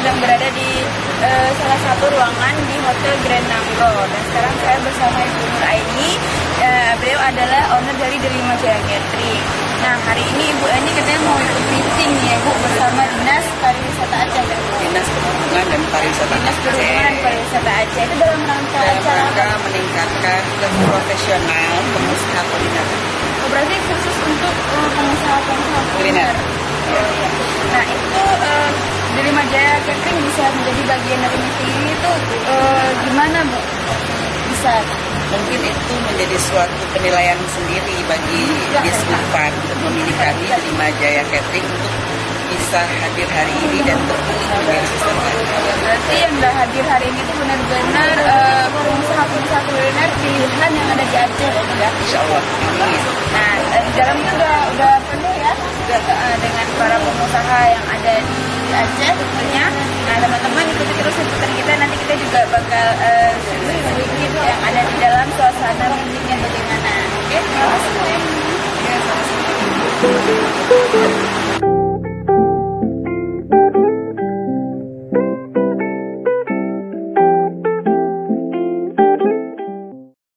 sedang berada di salah satu ruangan di Hotel Grand Nangro. Dan sekarang saya bersama Ibu Nur Aini. Beliau adalah owner dari Delima Jaya Catering. Nah, hari ini Ibu Aini katanya mau ikut meeting ya Bu bersama Dinas Pariwisata Aceh. Dinas Perhubungan dan Pariwisata Dinas Perhubungan dan Pariwisata Aceh itu dalam rangka acara meningkatkan profesional pengusaha kuliner. berarti khusus untuk pengusaha-pengusaha kuliner. Nah, itu Delima Jaya Catering bisa menjadi bagian dari meeting ini itu gimana Bu? Bisa Mungkin itu menjadi suatu penilaian sendiri bagi Disdukpan untuk memilih kami Delima Jaya Catering untuk bisa hadir hari ini dan terpilih menjadi peserta. Berarti yang udah hadir hari ini itu benar-benar pengusaha-pengusaha kuliner pilihan yang ada di Aceh ya. Insya Allah. Amin. Nah, di dalam itu udah penuh ya dengan para pengusaha yang ada di Aceh tentunya. Nah, teman-teman ikuti terus liputan kita, nanti kita juga bakal sedikit yang ada di dalam suasana meetingnya bagaimana.